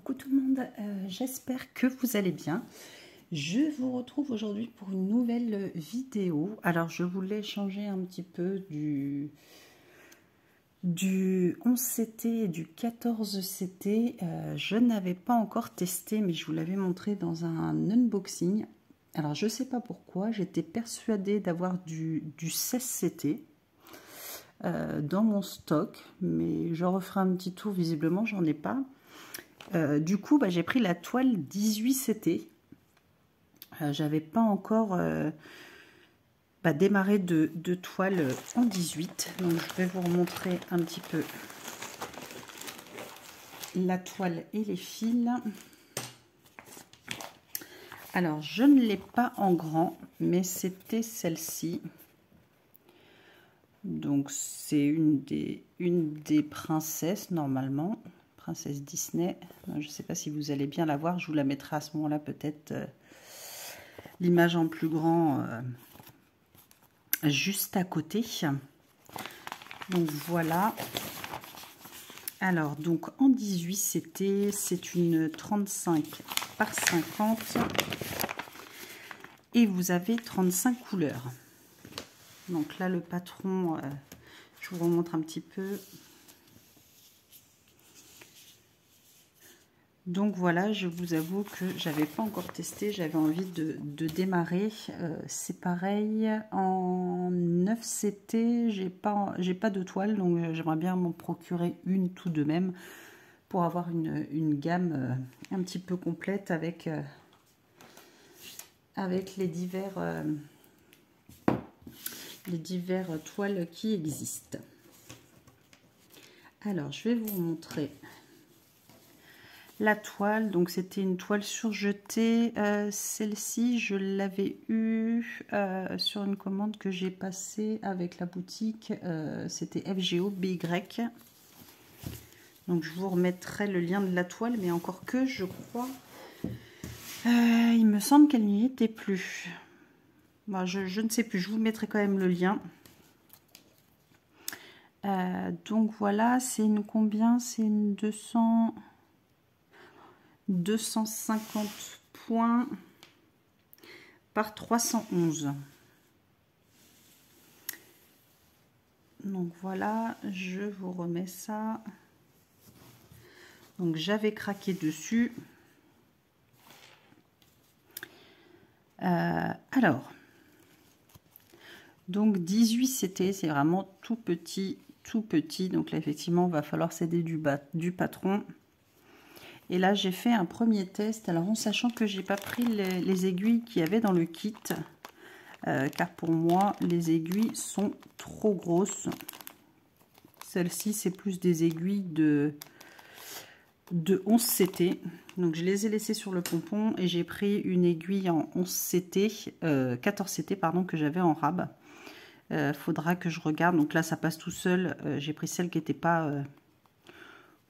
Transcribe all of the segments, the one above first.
Coucou tout le monde, j'espère que vous allez bien. Je vous retrouve aujourd'hui pour une nouvelle vidéo. Alors je voulais changer un petit peu du 11CT et du 14CT. Je n'avais pas encore testé, mais je vous l'avais montré dans un unboxing. Alors je ne sais pas pourquoi, j'étais persuadée d'avoir du 16CT dans mon stock, mais je referai un petit tour, visiblement j'en ai pas. Du coup, j'ai pris la toile 18CT. J'avais pas encore démarré de toile en 18. Donc, je vais vous remontrer un petit peu la toile et les fils. Alors, je ne l'ai pas en grand, mais c'était celle-ci. Donc, c'est une des princesses, normalement. Princesse Disney. Je ne sais pas si vous allez bien la voir. Je vous la mettrai à ce moment-là, peut-être l'image en plus grand juste à côté. Donc voilà. Alors, donc en 18, c'est une 35 par 50. Et vous avez 35 couleurs. Donc là, le patron, je vous remontre un petit peu. Donc voilà, je vous avoue que j'avais pas encore testé, j'avais envie de démarrer. C'est pareil, en 9CT, j'ai pas de toile, donc j'aimerais bien m'en procurer une tout de même pour avoir une gamme un petit peu complète avec les divers toiles qui existent. Alors, je vais vous montrer la toile. Donc c'était une toile surjetée. Celle-ci, je l'avais eue sur une commande que j'ai passée avec la boutique. C'était FGO BY. Donc je vous remettrai le lien de la toile, mais encore que je crois, il me semble qu'elle n'y était plus. Je ne sais plus, je vous mettrai quand même le lien. Donc voilà, c'est une combien? C'est une 250 points par 311. Donc voilà, je vous remets ça. Donc j'avais craqué dessus. Alors, donc 18 c'est vraiment tout petit, tout petit. Donc là effectivement, il va falloir s'aider du patron. Et là, j'ai fait un premier test, alors en sachant que j'ai pas pris les aiguilles qu'il y avait dans le kit, car pour moi, les aiguilles sont trop grosses. Celle-ci, c'est plus des aiguilles de 11CT. Donc, je les ai laissées sur le pompon et j'ai pris une aiguille en 11CT, 14CT, pardon, que j'avais en rab. Faudra que je regarde. Donc là, ça passe tout seul. J'ai pris celle qui n'était pas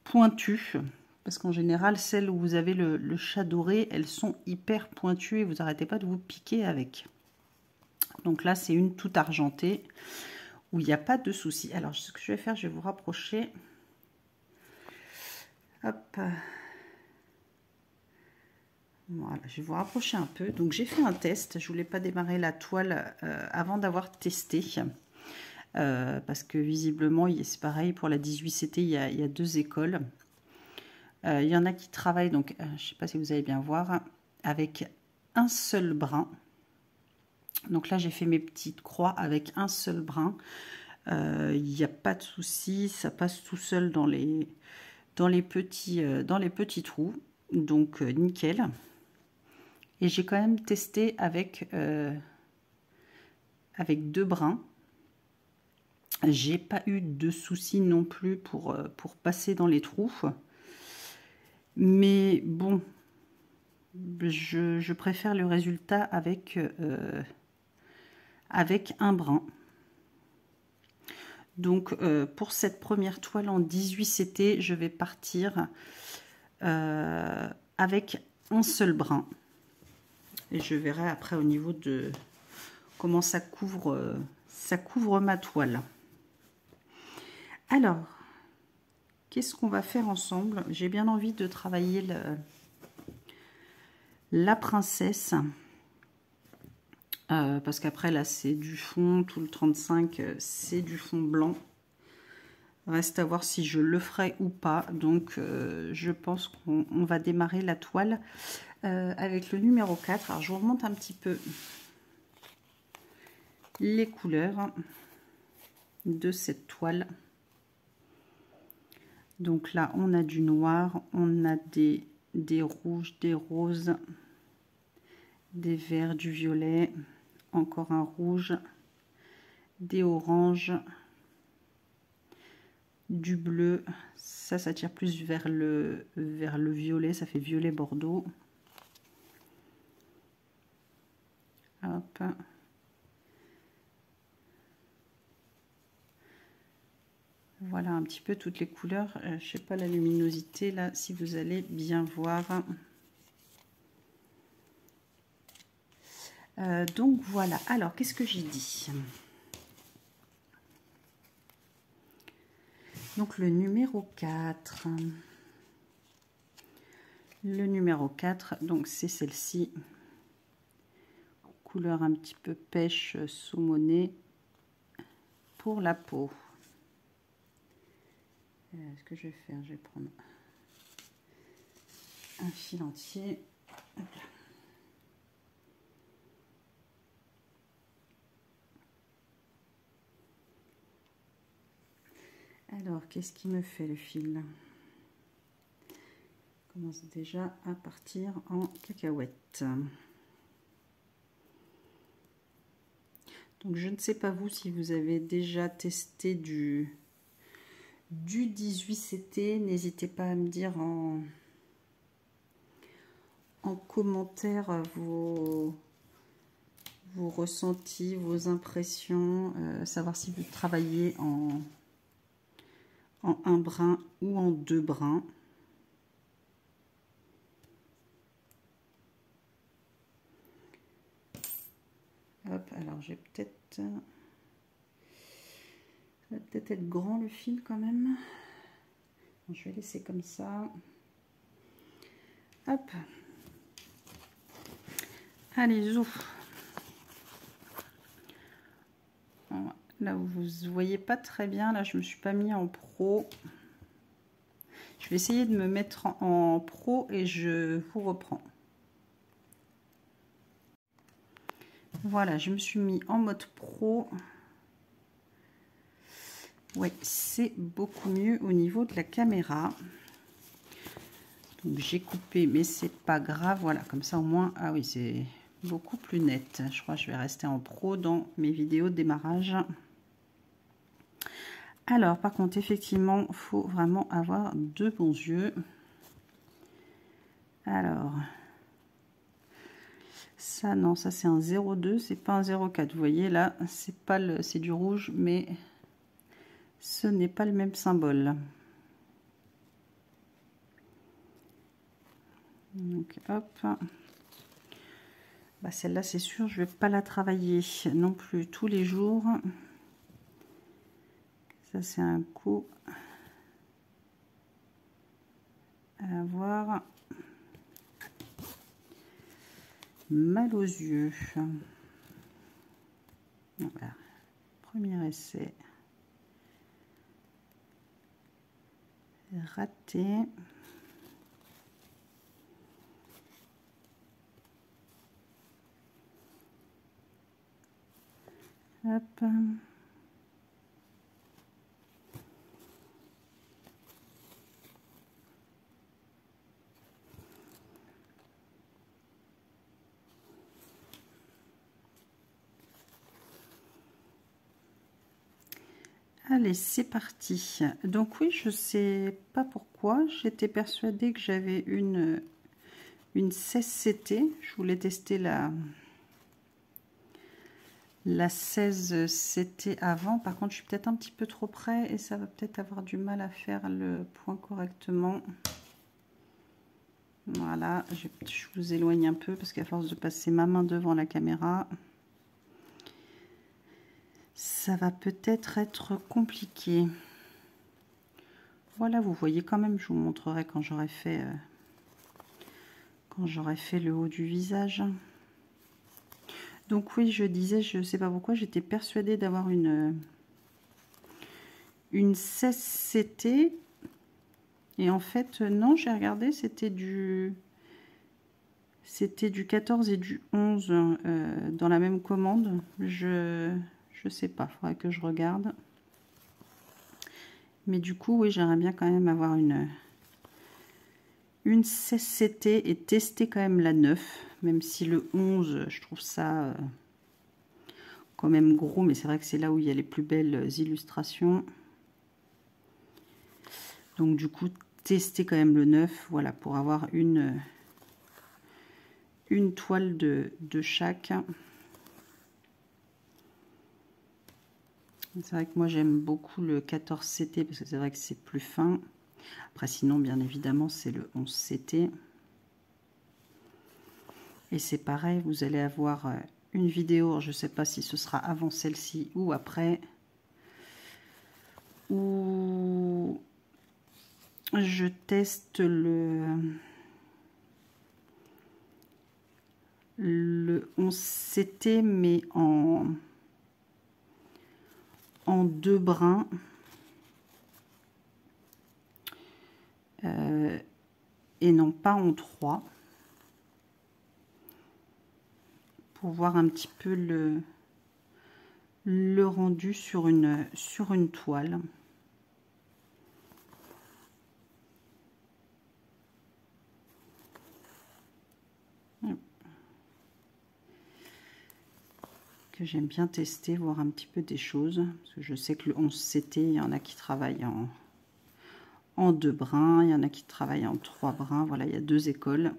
pointue. Parce qu'en général, celles où vous avez le chat doré, elles sont hyper pointues et vous n'arrêtez pas de vous piquer avec. Donc là, c'est une toute argentée où il n'y a pas de souci. Alors, ce que je vais faire, je vais vous rapprocher. Hop. Voilà, je vais vous rapprocher un peu. Donc, j'ai fait un test. Je ne voulais pas démarrer la toile avant d'avoir testé. Parce que visiblement, c'est pareil pour la 18CT, il y a deux écoles. Il y en a qui travaillent, donc je ne sais pas si vous allez bien voir, avec un seul brin. Donc là, j'ai fait mes petites croix avec un seul brin. Il n'y a pas de souci, ça passe tout seul dans les petits trous. Donc nickel. Et j'ai quand même testé avec deux brins. J'ai pas eu de souci non plus pour passer dans les trous. Mais bon, je préfère le résultat avec un brin. Donc, pour cette première toile en 18CT, je vais partir avec un seul brin. Et je verrai après au niveau de comment ça couvre ma toile. Alors, qu'est-ce qu'on va faire ensemble? J'ai bien envie de travailler la princesse. Parce qu'après, là, c'est du fond. Tout le 35, c'est du fond blanc. Reste à voir si je le ferai ou pas. Donc, je pense qu'on va démarrer la toile avec le numéro 4. Alors, je vous remonte un petit peu les couleurs de cette toile. Donc là, on a du noir, on a des rouges, des roses, des verts, du violet, encore un rouge, des oranges, du bleu. Ça tire plus vers le violet, ça fait violet bordeaux. Hop. Voilà un petit peu toutes les couleurs. Je sais pas la luminosité là, si vous allez bien voir. Donc voilà. Alors, qu'est-ce que j'ai dit? Donc le numéro 4. Le numéro 4, donc c'est celle-ci. Couleur un petit peu pêche saumonée pour la peau. Ce que je vais faire, je vais prendre un fil entier. Hop là. Alors, qu'est-ce qui me fait le fil? Commence déjà à partir en cacahuète. Donc, je ne sais pas vous si vous avez déjà testé du 18CT. N'hésitez pas à me dire en commentaire vos ressentis, vos impressions, savoir si vous travaillez en un brin ou en 2 brins. Hop, alors j'ai peut-être... Ça va peut-être être grand le fil quand même. Bon, je vais laisser comme ça. Hop. Allez, zouf. Là, vous voyez pas très bien. Là, je me suis pas mis en pro. Je vais essayer de me mettre en pro et je vous reprends. Voilà, je me suis mis en mode pro. Ouais, c'est beaucoup mieux au niveau de la caméra. Donc j'ai coupé, mais c'est pas grave. Voilà, comme ça au moins, ah oui, c'est beaucoup plus net. Je crois que je vais rester en pro dans mes vidéos de démarrage. Alors, par contre, effectivement, il faut vraiment avoir de bons yeux. Alors, ça, non, ça c'est un 0,2, c'est pas un 0,4. Vous voyez, là, c'est pas le, c'est du rouge, mais ce n'est pas le même symbole. Donc, hop. Bah, celle-là, c'est sûr, je vais pas la travailler non plus tous les jours. Ça, c'est un coup à avoir mal aux yeux. Voilà. Premier essai. Raté. Hop. Allez, c'est parti. Donc oui, je sais pas pourquoi. J'étais persuadée que j'avais une 16CT. Je voulais tester la 16CT avant. Par contre, je suis peut-être un petit peu trop près et ça va peut-être avoir du mal à faire le point correctement. Voilà, je vous éloigne un peu parce qu'à force de passer ma main devant la caméra, ça va peut-être être compliqué. Voilà, vous voyez quand même, je vous montrerai quand j'aurai fait le haut du visage. Donc oui, je disais, je ne sais pas pourquoi, j'étais persuadée d'avoir une 16CT. Et en fait, non, j'ai regardé, c'était du 14 et du 11 dans la même commande. Je sais pas, il faudrait que je regarde. Mais du coup, oui, j'aimerais bien quand même avoir une 16CT et tester quand même la 9. Même si le 11, je trouve ça quand même gros. Mais c'est vrai que c'est là où il y a les plus belles illustrations. Donc du coup, tester quand même le 9. Voilà, pour avoir une toile de chaque. C'est vrai que moi j'aime beaucoup le 14CT parce que c'est vrai que c'est plus fin. Après sinon bien évidemment c'est le 11CT. Et c'est pareil, vous allez avoir une vidéo, je ne sais pas si ce sera avant celle-ci ou après, où je teste le 11CT mais en 2 brins. Et non pas en 3. Pour voir un petit peu le rendu sur une toile. Que j'aime bien tester, voir un petit peu des choses. Parce que je sais que le 11CT, il y en a qui travaillent en 2 brins, il y en a qui travaillent en 3 brins. Voilà, il y a 2 écoles.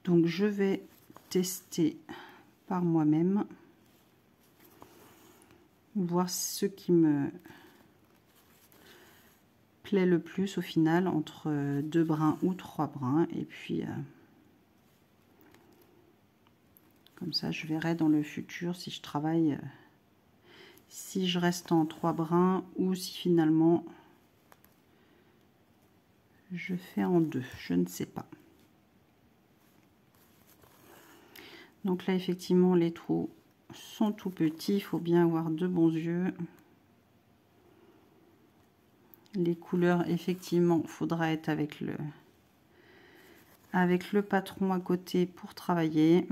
Donc je vais tester par moi-même, voir ce qui me plaît le plus au final, entre 2 brins ou 3 brins. Et puis comme ça je verrai dans le futur si je travaille, si je reste en 3 brins ou si finalement je fais en 2, je ne sais pas. Donc là effectivement les trous sont tout petits, il faut bien avoir de bons yeux. Les couleurs effectivement faudra être avec le patron à côté pour travailler.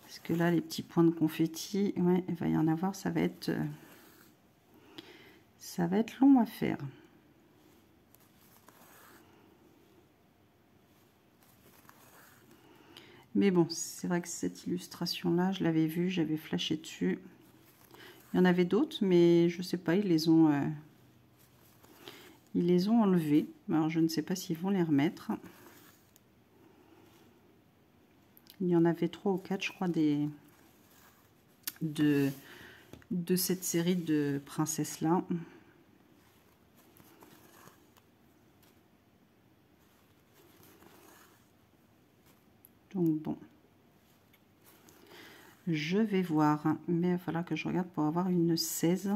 Parce que là les petits points de confetti, ouais, il va y en avoir, ça va être long à faire. Mais bon, c'est vrai que cette illustration-là, je l'avais vue, j'avais flashé dessus. Il y en avait d'autres, mais je sais pas, ils les ont enlevés. Alors, je ne sais pas s'ils vont les remettre. Il y en avait 3 ou 4, je crois, de cette série de princesses-là. Donc bon, je vais voir, mais il va falloir que je regarde pour avoir une 16.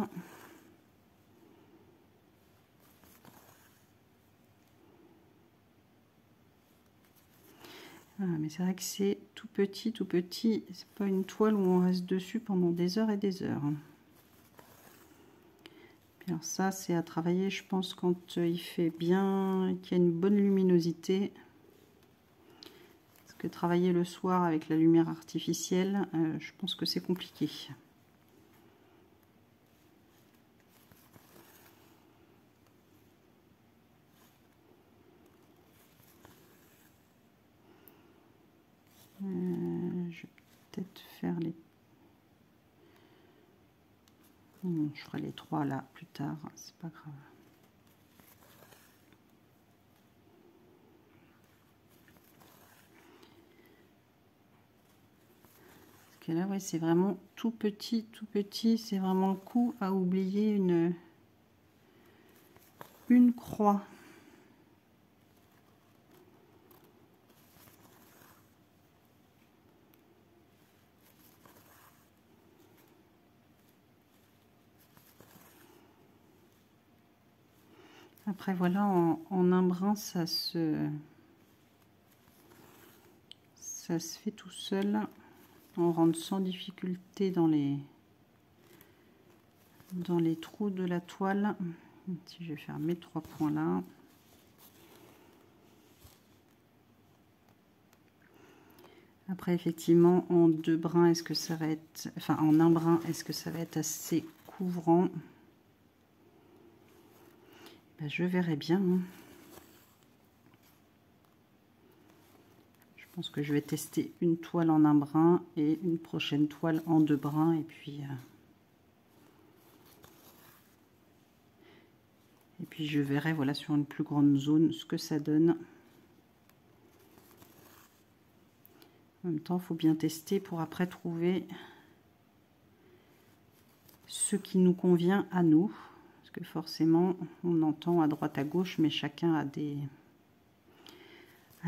Ah, mais c'est vrai que c'est tout petit, tout petit. C'est pas une toile où on reste dessus pendant des heures et des heures. Alors ça, c'est à travailler, je pense, quand il fait bien, qu'il y a une bonne luminosité. Parce que travailler le soir avec la lumière artificielle, je pense que c'est compliqué. Je vais peut-être faire les... Non, je ferai les 3 là plus tard, c'est pas grave. Parce que là, ouais, c'est vraiment tout petit, c'est vraiment le coup à oublier une croix. Après voilà, en un brin, ça se fait tout seul. On rentre sans difficulté dans les trous de la toile. Si je vais faire mes 3 points là. Après, effectivement, en 2 brins, est-ce que ça va être... Enfin, en un brin, est-ce que ça va être assez couvrant? Ben, je verrai bien. Hein. Je pense que je vais tester une toile en un brin et une prochaine toile en 2 brins. Et puis je verrai, voilà, sur une plus grande zone, ce que ça donne. En même temps, il faut bien tester pour après trouver ce qui nous convient à nous. Parce que forcément, on entend à droite à gauche, mais chacun a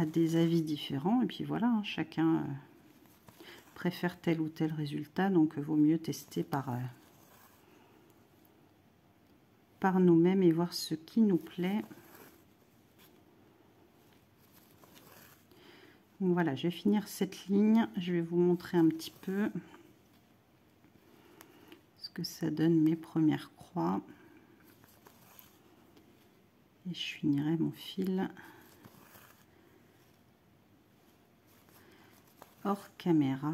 des avis différents. Et puis voilà, hein, chacun préfère tel ou tel résultat. Donc, il vaut mieux tester par nous-mêmes et voir ce qui nous plaît. Donc voilà, je vais finir cette ligne. Je vais vous montrer un petit peu ce que ça donne mes premières croix. Et je finirai mon fil hors caméra.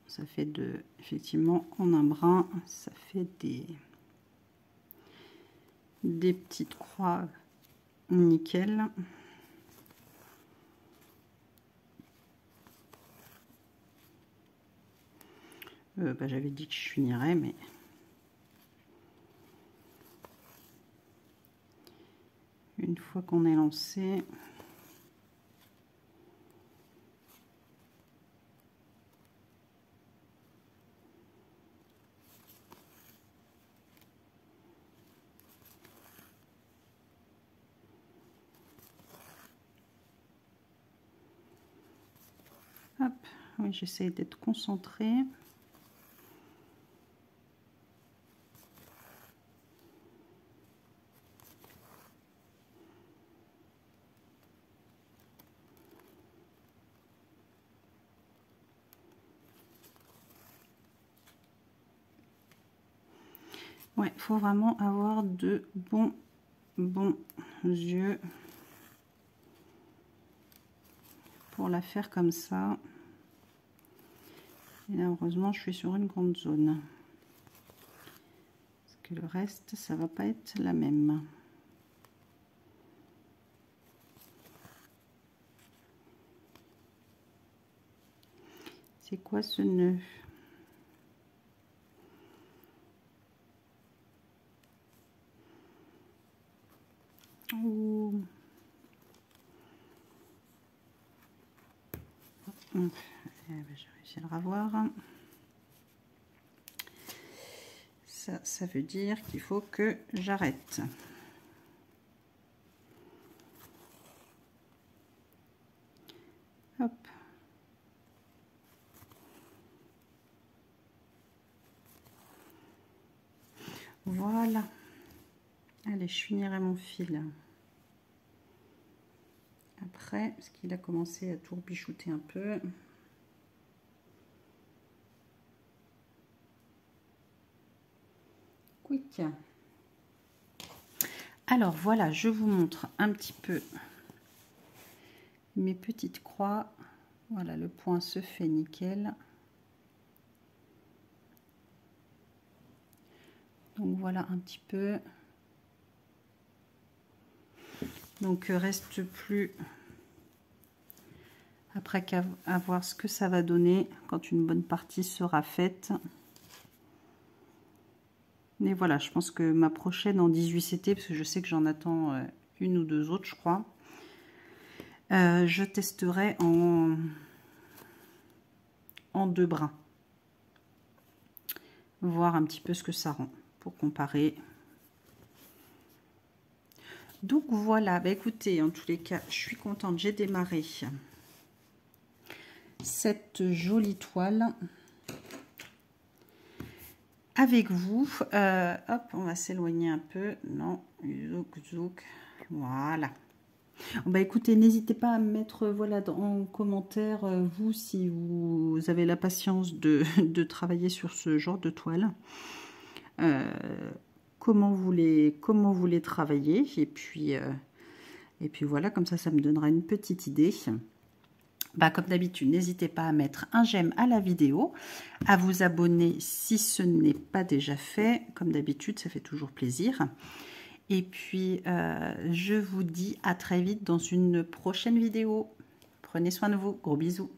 Ça fait effectivement, en un brin, ça fait des petites croix nickel. Bah, j'avais dit que je finirais, mais une fois qu'on est lancé, hop, oui, j'essaie d'être concentrée. Ouais, il faut vraiment avoir de bons yeux pour la faire comme ça. Et là, heureusement, je suis sur une grande zone. Parce que le reste, ça va pas être la même. C'est quoi ce nœud? Oh. Eh ben, j'ai réussi à le revoir. Ça veut dire qu'il faut que j'arrête. Hop. Voilà. Allez, je finirai mon fil. Après, parce qu'il a commencé à tourbichouter un peu. Quick. Alors voilà, je vous montre un petit peu mes petites croix. Voilà, le point se fait nickel. Donc voilà un petit peu. Donc reste plus après qu'à voir ce que ça va donner quand une bonne partie sera faite. Mais voilà, je pense que ma prochaine en 18CT, parce que je sais que j'en attends une ou deux autres, je crois. Je testerai en 2 brins. Voir un petit peu ce que ça rend pour comparer. Donc voilà, bah écoutez, en tous les cas, je suis contente, j'ai démarré cette jolie toile avec vous. Hop, on va s'éloigner un peu. Non, zouk, zouk. Voilà. Bah écoutez, n'hésitez pas à me mettre voilà, en commentaire, vous, si vous avez la patience de travailler sur ce genre de toile. Comment vous les travaillez. Et puis voilà, comme ça me donnera une petite idée. Bah, comme d'habitude, n'hésitez pas à mettre un j'aime à la vidéo, à vous abonner si ce n'est pas déjà fait. Comme d'habitude, ça fait toujours plaisir. Et puis, je vous dis à très vite dans une prochaine vidéo. Prenez soin de vous. Gros bisous.